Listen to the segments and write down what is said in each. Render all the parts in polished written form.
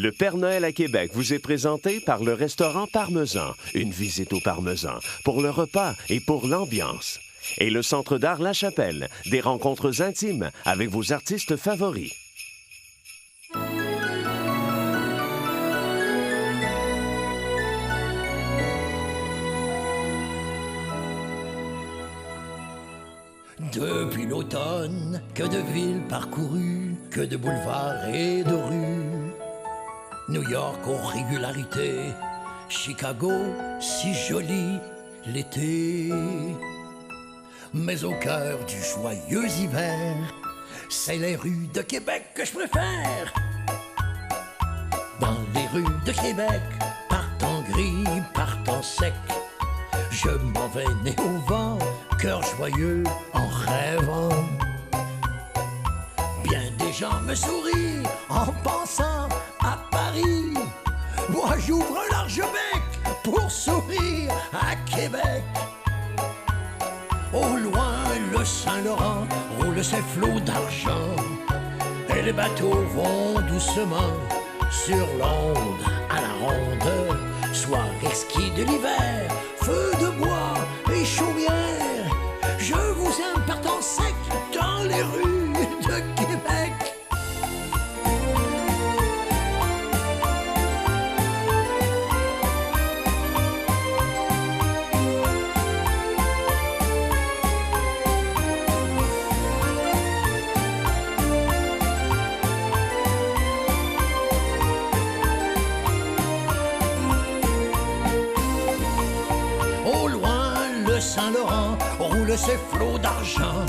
Le Père Noël à Québec vous est présenté par le restaurant Parmesan. Une visite au Parmesan pour le repas et pour l'ambiance. Et le Centre d'art La Chapelle, des rencontres intimes avec vos artistes favoris. Depuis l'automne, que de villes parcourues, que de boulevards et de rues. New York aux régularités, Chicago si joli l'été. Mais au cœur du joyeux hiver, c'est les rues de Québec que je préfère. Dans les rues de Québec, par temps gris, par temps sec, je m'en vais nez au vent, cœur joyeux en rêvant. Bien des gens me sourient en pensant à Paris. Moi j'ouvre un large bec pour sourire à Québec. Au loin le Saint-Laurent roule ses flots d'argent et les bateaux vont doucement sur l'onde à la ronde. Soir exquis de l'hiver, feu de bois et chaumière, je vous aime par temps sec dans les rues de Québec. Saint-Laurent roule ses flots d'argent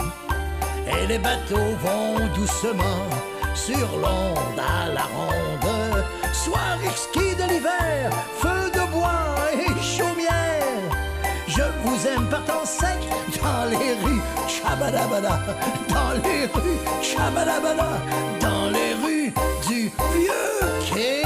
et les bateaux vont doucement sur l'onde à la ronde. Soir exquis de l'hiver, feu de bois et chaumière, je vous aime par temps sec dans les rues Chabadabada, dans les rues Chabadabada, dans les rues du vieux Québec.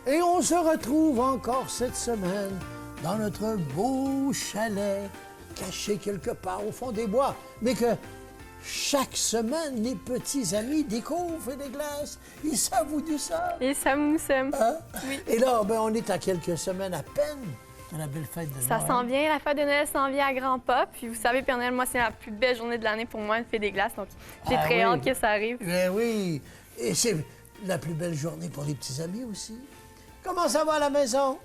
Et on se retrouve encore cette semaine dans notre beau chalet, caché quelque part au fond des bois, mais que chaque semaine, les petits amis découvrent des glaces. Ils savent du ça. Et ça nous sommes. Hein? Oui. Et là, ben, on est à quelques semaines à peine de la belle fête de Noël. Ça s'en vient, la fête de Noël s'en vient à grands pas. Puis vous savez, Père Noël, moi, c'est la plus belle journée de l'année pour moi, le fait des glaces. Donc, j'ai très hâte que ça arrive. Ben oui. Et c'est la plus belle journée pour les petits amis aussi. Comment ça va à la maison?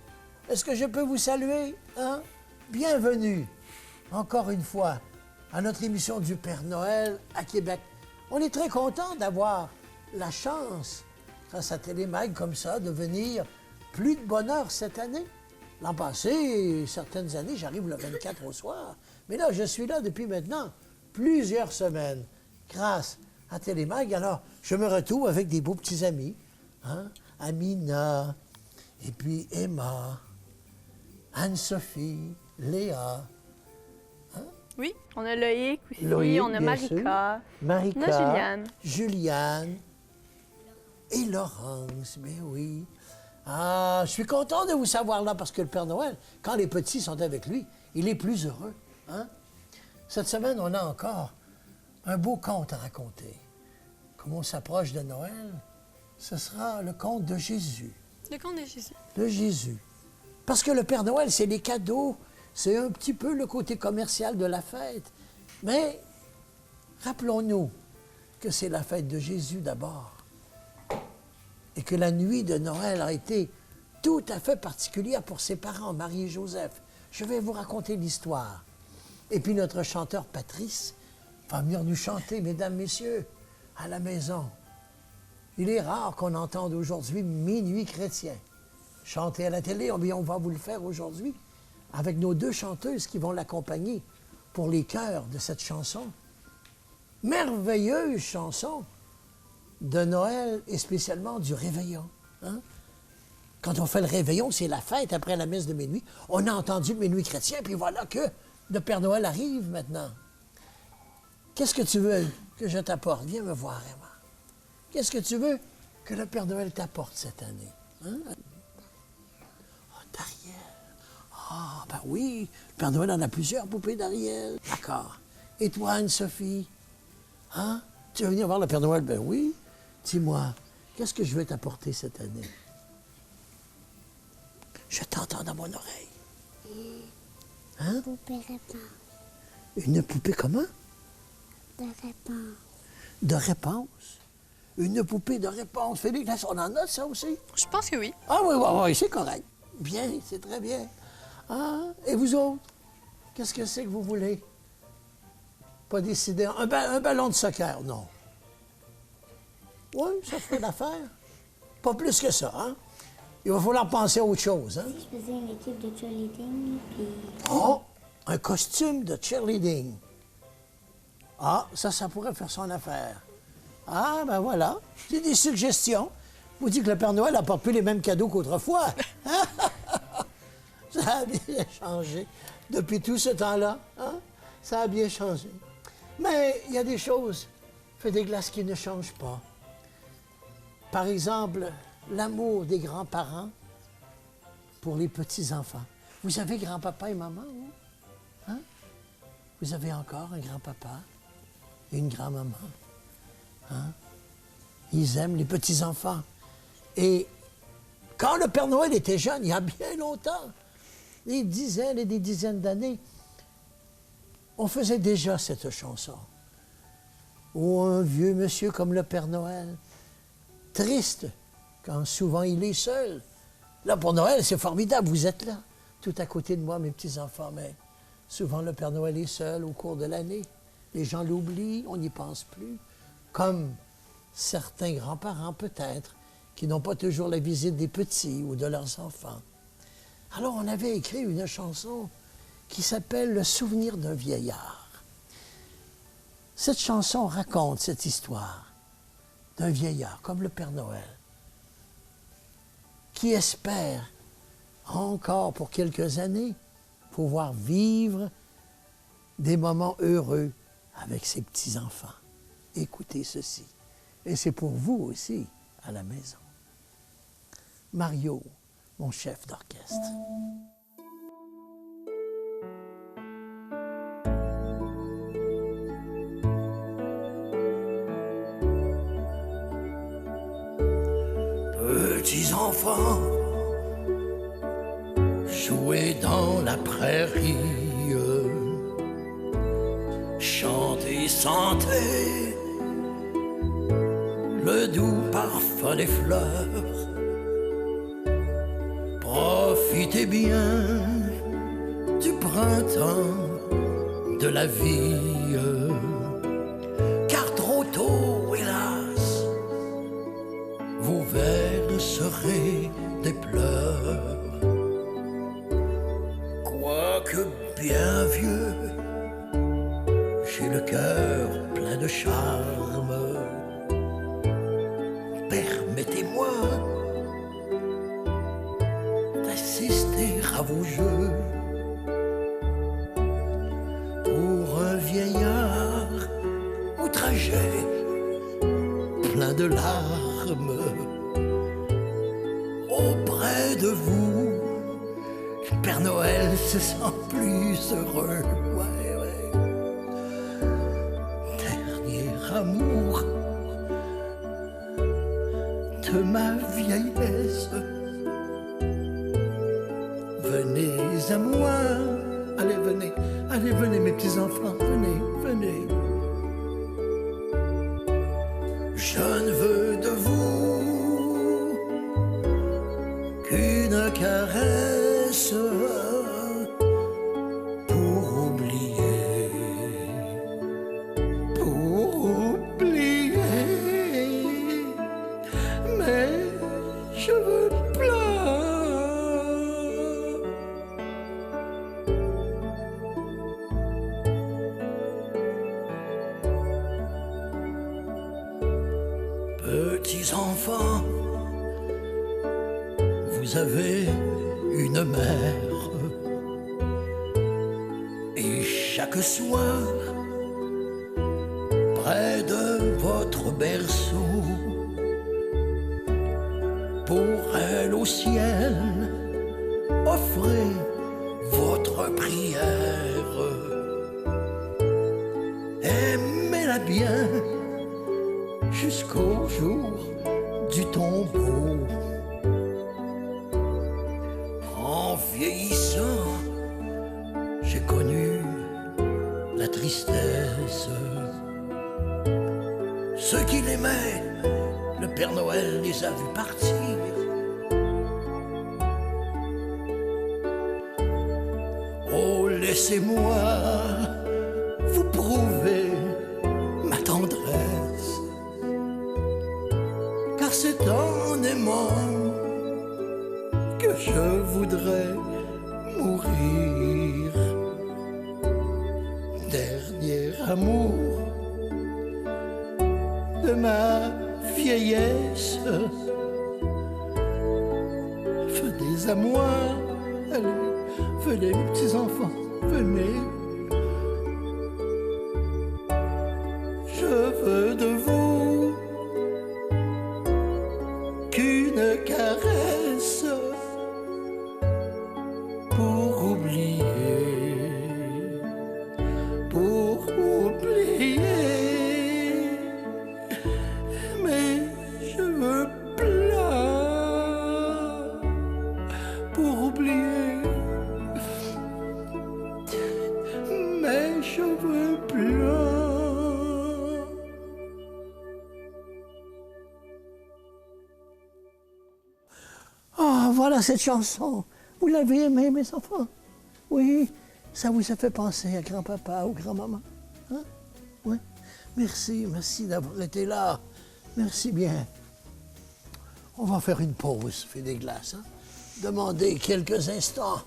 Est-ce que je peux vous saluer? Hein? Bienvenue, encore une fois, à notre émission du Père Noël à Québec. On est très content d'avoir la chance, grâce à Télémag comme ça, de venir plus de bonheur cette année. L'an passé, certaines années, j'arrive le 24 au soir. Mais là, je suis là depuis maintenant plusieurs semaines, grâce à Télémag. Alors, je me retrouve avec des beaux petits amis. Hein? Amina, et puis Emma, Anne-Sophie, Léa. Hein? Oui, on a Loïc aussi, Loïc, on a bien sûr. Marika, on a Juliane. Juliane et Laurence, mais oui. Ah, je suis content de vous savoir là parce que le Père Noël, quand les petits sont avec lui, il est plus heureux. Hein? Cette semaine, on a encore un beau conte à raconter. Comme on s'approche de Noël, ce sera le conte de Jésus. Le conte de Jésus. De Jésus. Parce que le Père Noël, c'est les cadeaux, c'est un petit peu le côté commercial de la fête. Mais rappelons-nous que c'est la fête de Jésus d'abord. Et que la nuit de Noël a été tout à fait particulière pour ses parents, Marie et Joseph. Je vais vous raconter l'histoire. Et puis notre chanteur Patrice va venir nous chanter, mesdames, messieurs, à la maison. Il est rare qu'on entende aujourd'hui Minuit chrétien. Chanter à la télé, on va vous le faire aujourd'hui avec nos deux chanteuses qui vont l'accompagner pour les chœurs de cette chanson. Merveilleuse chanson de Noël et spécialement du réveillon. Hein? Quand on fait le réveillon, c'est la fête après la messe de minuit. On a entendu le Minuit chrétien, puis voilà que le Père Noël arrive maintenant. Qu'est-ce que tu veux que je t'apporte? Viens me voir, Emma. Qu'est-ce que tu veux que le Père Noël t'apporte cette année? Hein? Oh, Dariel. Ah, ben oui, le Père Noël en a plusieurs poupées d'Ariel. D'accord. Et toi, Anne-Sophie? Hein? Tu veux venir voir le Père Noël? Ben oui. Dis-moi, qu'est-ce que je vais t'apporter cette année? Je t'entends dans mon oreille. Hein? Poupée réponse. Une poupée comment? De réponse. De réponse? Une poupée de réponse. Félix, on en a ça aussi? Je pense que oui. Ah oui, oui, oui, c'est correct. Bien, c'est très bien. Ah, et vous autres? Qu'est-ce que c'est que vous voulez? Pas décidé. Un ballon de soccer, non. Oui, ça ferait l'affaire. Pas plus que ça, hein? Il va falloir penser à autre chose, hein? Je faisais une équipe de cheerleading, puis... Oh! Un costume de cheerleading. Ah, ça pourrait faire son affaire. Ah, ben voilà. C'est des suggestions. Vous dites que le Père Noël n'apporte plus les mêmes cadeaux qu'autrefois. Ça a bien changé depuis tout ce temps-là. Hein? Ça a bien changé. Mais il y a des choses, fait des glaces qui ne changent pas. Par exemple, l'amour des grands-parents pour les petits-enfants. Vous avez grand-papa et maman, vous? Hein? Vous avez encore un grand-papa et une grand-maman. Hein? Ils aiment les petits-enfants. Et quand le Père Noël était jeune, il y a bien longtemps, des dizaines et des dizaines d'années, on faisait déjà cette chanson. Où un vieux monsieur comme le Père Noël, triste, quand souvent il est seul. Là, pour Noël, c'est formidable, vous êtes là, tout à côté de moi, mes petits-enfants, mais souvent le Père Noël est seul au cours de l'année. Les gens l'oublient, on n'y pense plus. Comme certains grands-parents, peut-être, qui n'ont pas toujours la visite des petits ou de leurs enfants. Alors, on avait écrit une chanson qui s'appelle « Le souvenir d'un vieillard ». Cette chanson raconte cette histoire d'un vieillard, comme le Père Noël, qui espère encore pour quelques années pouvoir vivre des moments heureux avec ses petits-enfants. Écoutez ceci. Et c'est pour vous aussi, à la maison. Mario, mon chef d'orchestre. Petits enfants, jouez dans la prairie, chantez, sentez le doux parfum des fleurs. Profitez bien du printemps, de la vie, car trop tôt, hélas, vous verserez des pleurs. Quoique bien vieux, j'ai le cœur plein de charme. Permettez-moi d'assister à vos jeux. Pour un vieillard outragé, plein de larmes, auprès de vous, le Père Noël se sent plus heureux. Ouais, ouais. Dernier amour de ma vieillesse, venez à moi. Allez, venez mes petits-enfants, venez. Je ne veux de vous qu'une caresse pour oublier, mais je veux pleurer. Petits enfants, vous avez une mère, et chaque soir, près de votre berceau, pour elle au ciel, offrez prière. Aimez-la bien jusqu'au jour du tombeau. En vieillissant, j'ai connu la tristesse. Ceux qui l'aimaient, le Père Noël les a vus partir. Oh, laissez-moi vous prouver ma tendresse, car c'est en aimant que je voudrais mourir. Dernier amour de ma vieillesse, venez à moi, allez, venez mes petits enfants, venez. Je veux de vous qu'une caresse pour oublier, pour oublier mes cheveux blancs, pour oublier mes cheveux blancs. Ah, voilà cette chanson. Vous l'avez aimée, mes enfants? Oui, ça vous a fait penser à grand-papa ou grand-maman? Hein? Oui. Merci, merci d'avoir été là. Merci bien. On va faire une pause, fait des glaces. Hein? Demandez quelques instants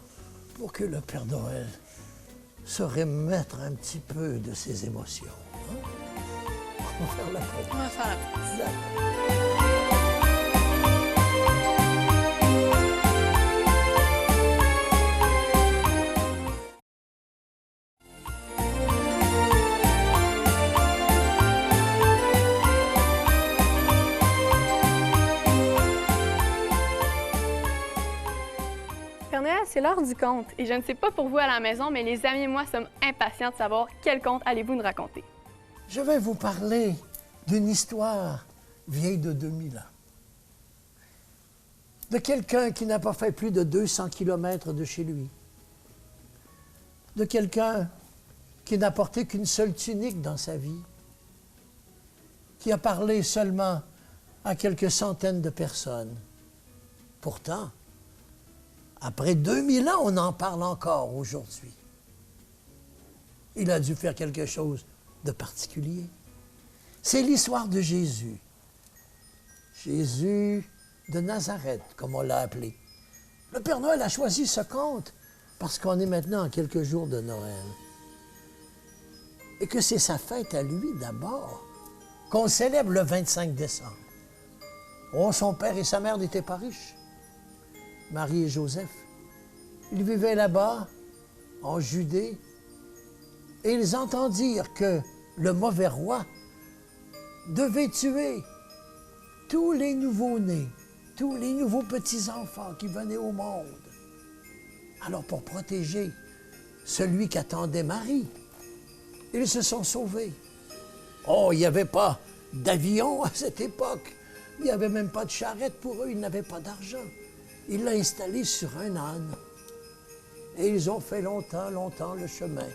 pour que le Père Noël se remettre un petit peu de ses émotions. Hein? On va faire la pause. On va faire la pause. D'accord. Père Noël, c'est l'heure du conte. Et je ne sais pas pour vous à la maison, mais les amis et moi sommes impatients de savoir quel conte allez-vous nous raconter. Je vais vous parler d'une histoire vieille de 2000 ans. De quelqu'un qui n'a pas fait plus de 200 kilomètres de chez lui. De quelqu'un qui n'a porté qu'une seule tunique dans sa vie. Qui a parlé seulement à quelques centaines de personnes. Pourtant, après 2000 ans, on en parle encore aujourd'hui. Il a dû faire quelque chose de particulier. C'est l'histoire de Jésus. Jésus de Nazareth, comme on l'a appelé. Le Père Noël a choisi ce conte parce qu'on est maintenant à quelques jours de Noël. Et que c'est sa fête à lui d'abord, qu'on célèbre le 25 décembre. Oh, son père et sa mère n'étaient pas riches. Marie et Joseph. Ils vivaient là-bas, en Judée, et ils entendirent que le mauvais roi devait tuer tous les nouveaux-nés, tous les nouveaux petits-enfants qui venaient au monde. Alors, pour protéger celui qu'attendait Marie, ils se sont sauvés. Oh, il n'y avait pas d'avion à cette époque. Il n'y avait même pas de charrette pour eux, ils n'avaient pas d'argent. Il l'a installée sur un âne. Et ils ont fait longtemps, longtemps le chemin.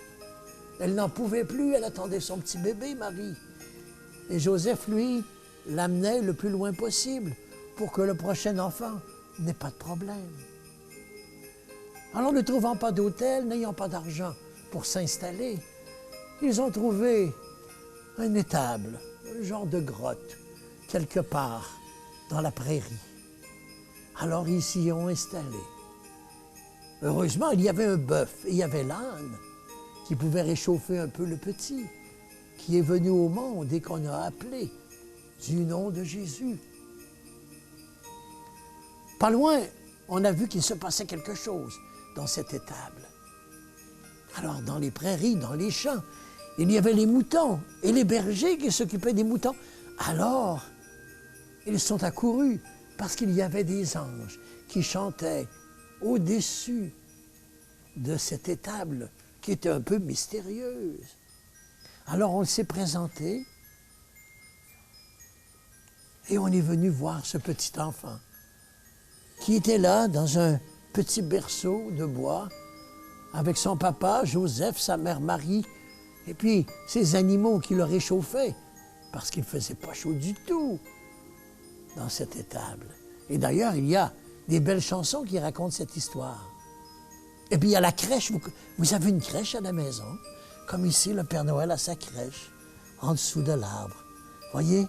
Elle n'en pouvait plus, elle attendait son petit bébé, Marie. Et Joseph, lui, l'amenait le plus loin possible pour que le prochain enfant n'ait pas de problème. Alors, ne trouvant pas d'hôtel, n'ayant pas d'argent pour s'installer, ils ont trouvé un étable, un genre de grotte, quelque part dans la prairie. Alors, ils s'y ont installés. Heureusement, il y avait un bœuf et il y avait l'âne qui pouvait réchauffer un peu le petit, qui est venu au monde et qu'on a appelé du nom de Jésus. Pas loin, on a vu qu'il se passait quelque chose dans cette étable. Alors, dans les prairies, dans les champs, il y avait les moutons et les bergers qui s'occupaient des moutons. Alors, ils sont accourus parce qu'il y avait des anges qui chantaient au-dessus de cette étable qui était un peu mystérieuse. Alors on s'est présenté et on est venu voir ce petit enfant qui était là dans un petit berceau de bois avec son papa, Joseph, sa mère Marie, et puis ses animaux qui le réchauffaient parce qu'il ne faisait pas chaud du tout dans cette étable. Et d'ailleurs, il y a des belles chansons qui racontent cette histoire. Et puis il y a la crèche. Vous avez une crèche à la maison, comme ici le Père Noël a sa crèche, en dessous de l'arbre. Voyez,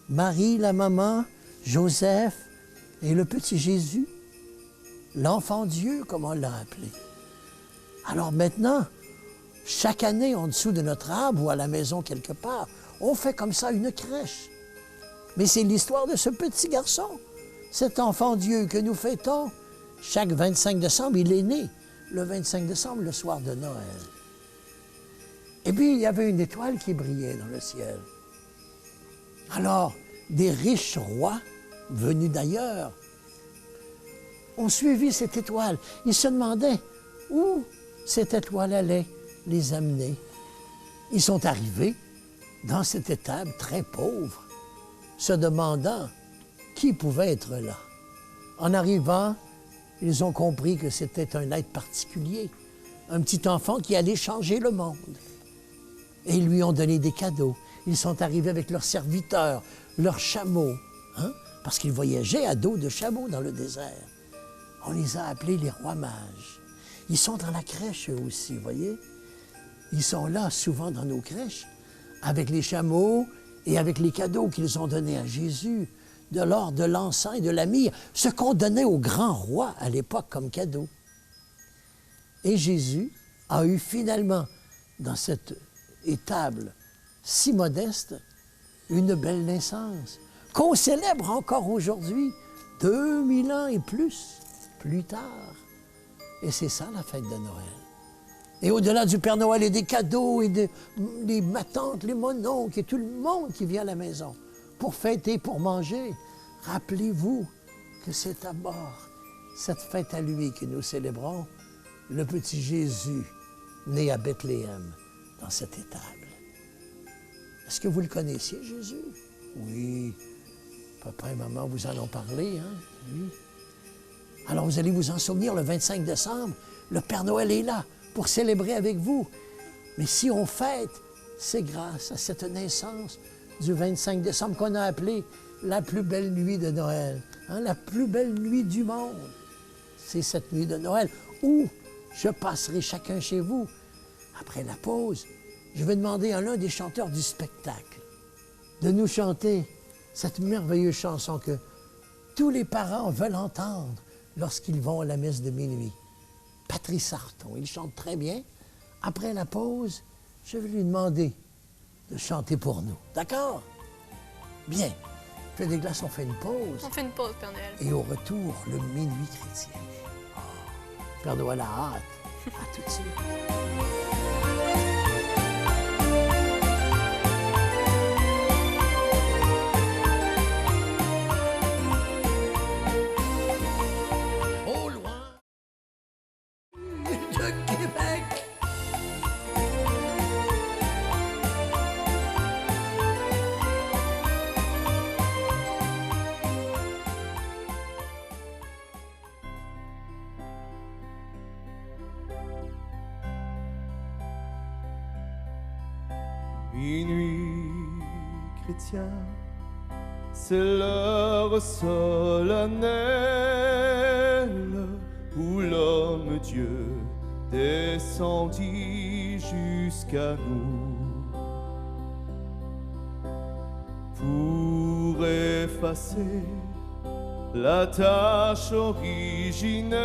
Marie, la maman, Joseph et le petit Jésus, l'enfant Dieu, comme on l'a appelé. Alors maintenant, chaque année, en dessous de notre arbre ou à la maison quelque part, on fait comme ça une crèche. Mais c'est l'histoire de ce petit garçon, cet enfant Dieu que nous fêtons. Chaque 25 décembre, il est né le 25 décembre, le soir de Noël. Et puis, il y avait une étoile qui brillait dans le ciel. Alors, des riches rois, venus d'ailleurs, ont suivi cette étoile. Ils se demandaient où cette étoile allait les amener. Ils sont arrivés dans cette étable très pauvre, se demandant qui pouvait être là. En arrivant, ils ont compris que c'était un être particulier, un petit enfant qui allait changer le monde. Et ils lui ont donné des cadeaux. Ils sont arrivés avec leurs serviteurs, leurs chameaux, parce qu'ils voyageaient à dos de chameaux dans le désert. On les a appelés les rois mages. Ils sont dans la crèche eux aussi, vous voyez? Ils sont là souvent dans nos crèches, avec les chameaux et avec les cadeaux qu'ils ont donnés à Jésus, de l'or, de l'encens et de la myrrhe, ce qu'on donnait aux grands rois à l'époque comme cadeau. Et Jésus a eu finalement, dans cette étable si modeste, une belle naissance, qu'on célèbre encore aujourd'hui, 2000 ans et plus tard. Et c'est ça la fête de Noël. Et au-delà du Père Noël et des cadeaux et des ma tante, les mononcles et tout le monde qui vient à la maison pour fêter, pour manger, rappelez-vous que c'est d'abord cette fête à lui que nous célébrons, le petit Jésus né à Bethléem dans cette étable. Est-ce que vous le connaissiez, Jésus? Oui. Papa et maman vous en ont parlé, hein? Oui. Alors vous allez vous en souvenir, le 25 décembre, le Père Noël est là pour célébrer avec vous. Mais si on fête, c'est grâce à cette naissance du 25 décembre qu'on a appelée la plus belle nuit de Noël, la plus belle nuit du monde. C'est cette nuit de Noël où je passerai chacun chez vous. Après la pause, je vais demander à l'un des chanteurs du spectacle de nous chanter cette merveilleuse chanson que tous les parents veulent entendre lorsqu'ils vont à la messe de minuit. Patrice Arton, il chante très bien. Après la pause, je vais lui demander de chanter pour nous. D'accord? Bien. Fais des glaces, on fait une pause. On fait une pause, Père Noël. Et au retour, le minuit chrétien. Oh, Père Noël a hâte. À tout de suite. Au loin de Québec. Minuit chrétien, c'est l'heure solennelle où l'homme Dieu descendit jusqu'à nous pour effacer la tâche originelle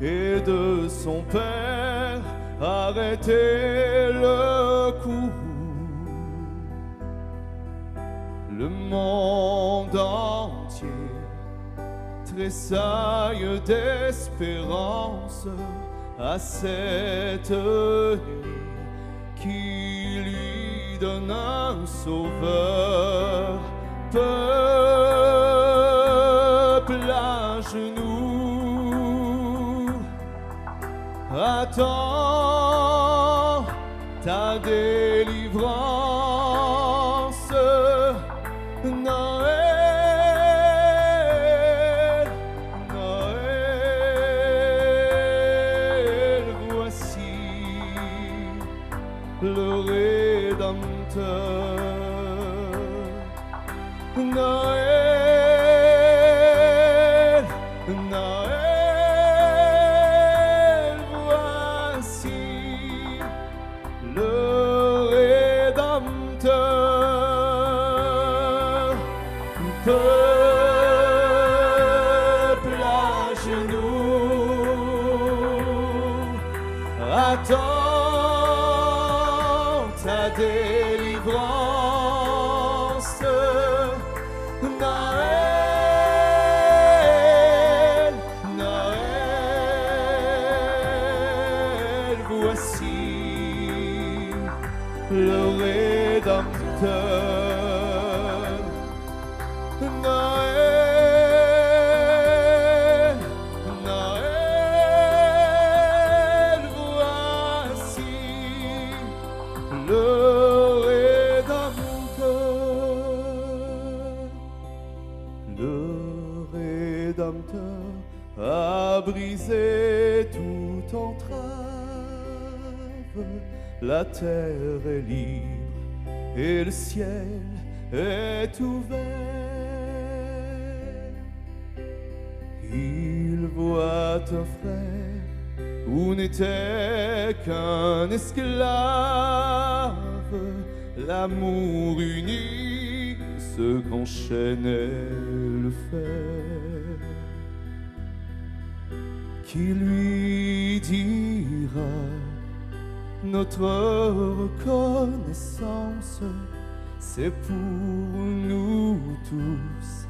et de son Père arrêter le coup. Le monde entier tressaille d'espérance à cette nuit qui lui donne un sauveur. Peuple à genoux, Attends ta délivrance, Noël, Noël, voici le Rédempteur. Noël, Noël, voici le Rédempteur. Peuple à genoux, attends ta délivrance. Noël, Noël, voici le Rédempteur. Noël, Noël, voici le Rédempteur. Le Rédempteur a brisé toute entrave. La terre est libre et le ciel est ouvert. Il voit un frère où n'était qu'un esclave. L'amour uni ce qu'enchaînait le fer. Qui lui dira notre reconnaissance, c'est pour nous tous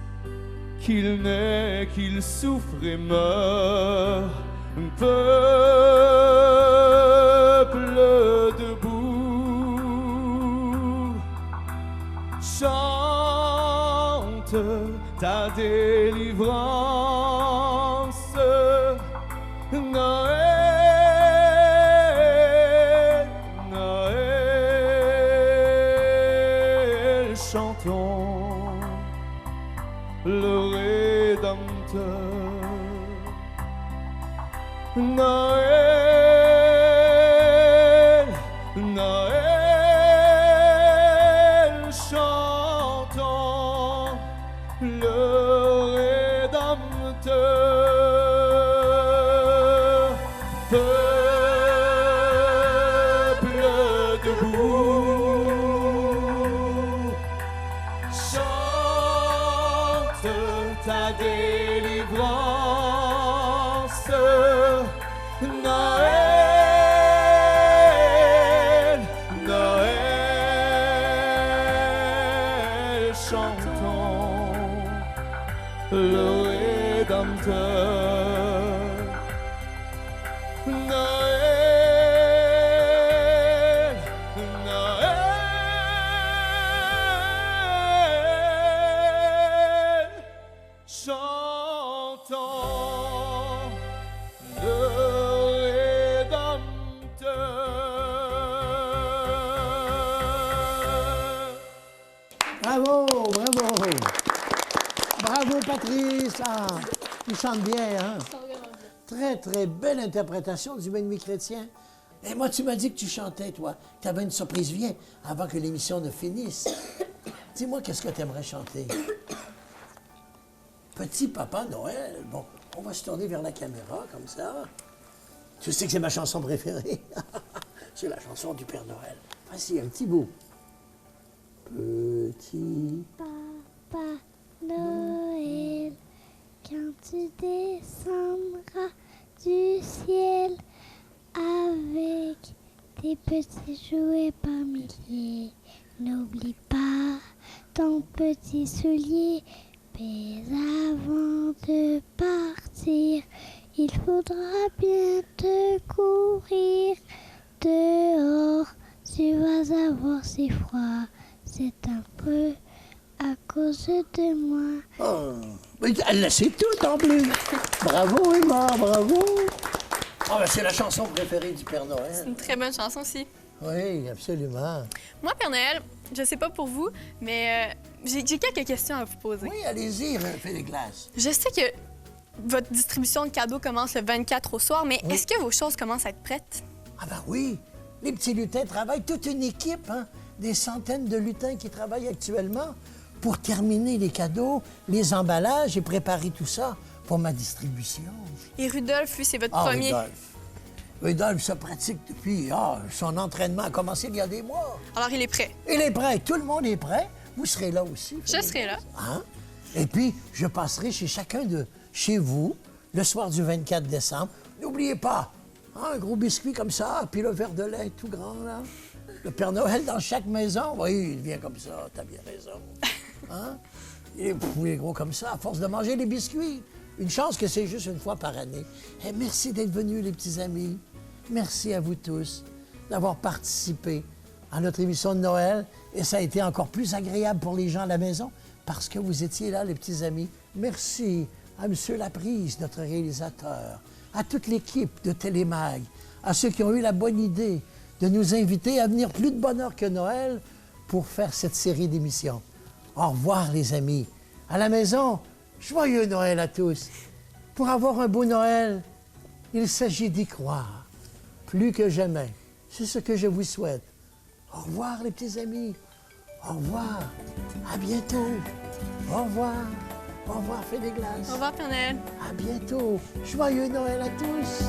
qu'il naît, qu'il souffre et meurt. Un peuple debout, chante ta délivrance. Noël, Noël, chantons le Rédempteur. Noël, Noël, chantons le Rédempteur. Peuple debout, chante ta délivrance. Noël, Noël, chantons le Rédempteur. Noël, Noël, chantons le Rédempteur. Bravo, bravo. Bravo, Patrice. Ah, tu chantes bien, hein? Très, très belle interprétation du Ben nuit chrétien. Et moi, tu m'as dit que tu chantais, toi. Tu avais une surprise. Viens, avant que l'émission ne finisse. Dis-moi, qu'est-ce que tu aimerais chanter? Petit Papa Noël. Bon, on va se tourner vers la caméra, comme ça. Tu sais que c'est ma chanson préférée. C'est la chanson du Père Noël. Voici un petit bout. Petit Papa Noël, quand tu descendras du ciel avec tes petits jouets par milliers, n'oublie pas ton petit soulier. Mais avant de partir, il faudra bien te courir dehors. Tu vas avoir si froid, c'est un peu à cause de moi. Oh, mais elle sait tout en plus. Bravo, Emma, bravo. Ah, ben, c'est la chanson préférée du Père C'est Noël. une très bonne chanson aussi. Oui, absolument. Moi, Père Noël, je sais pas pour vous, mais j'ai quelques questions à vous poser. Oui, allez-y, fais des glaces. Je sais que votre distribution de cadeaux commence le 24 au soir, mais Oui. est-ce que vos choses commencent à être prêtes? Ah ben oui, les petits lutins travaillent, toute une équipe, hein? Des centaines de lutins qui travaillent actuellement pour terminer les cadeaux, les emballages et préparer tout ça pour ma distribution. Et Rudolph, lui, c'est votre Ah, premier. Rudolph se pratique depuis... son entraînement a commencé il y a des mois. Alors, il est prêt. Il est prêt, tout le monde est prêt. Vous serez là aussi. Je serai là. Hein? Et puis, je passerai chez chacun de chez vous le soir du 24 décembre. N'oubliez pas, hein, un gros biscuit comme ça, puis le verre de lait tout grand, là. Le Père Noël dans chaque maison. Oui, il vient comme ça, t'as bien raison. Hein? Il est gros comme ça, à force de manger les biscuits. Une chance que c'est juste une fois par année. Et merci d'être venus, les petits amis. Merci à vous tous d'avoir participé à notre émission de Noël. Et ça a été encore plus agréable pour les gens à la maison parce que vous étiez là, les petits amis. Merci à M. Laprise, notre réalisateur, à toute l'équipe de Télémag, à ceux qui ont eu la bonne idée de nous inviter à venir plus de bonne heure que Noël pour faire cette série d'émissions. Au revoir, les amis. À la maison, joyeux Noël à tous. Pour avoir un beau Noël, il s'agit d'y croire. Plus que jamais. C'est ce que je vous souhaite. Au revoir, les petits amis. Au revoir. À bientôt. Au revoir. Au revoir, fais des glaces. Au revoir, Père Noël. À bientôt. Joyeux Noël à tous.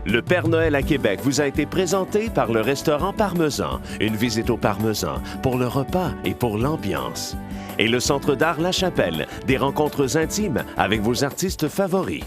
Le Père Noël à Québec vous a été présenté par le restaurant Parmesan, une visite au Parmesan pour le repas et pour l'ambiance. Et le Centre d'art La Chapelle, des rencontres intimes avec vos artistes favoris.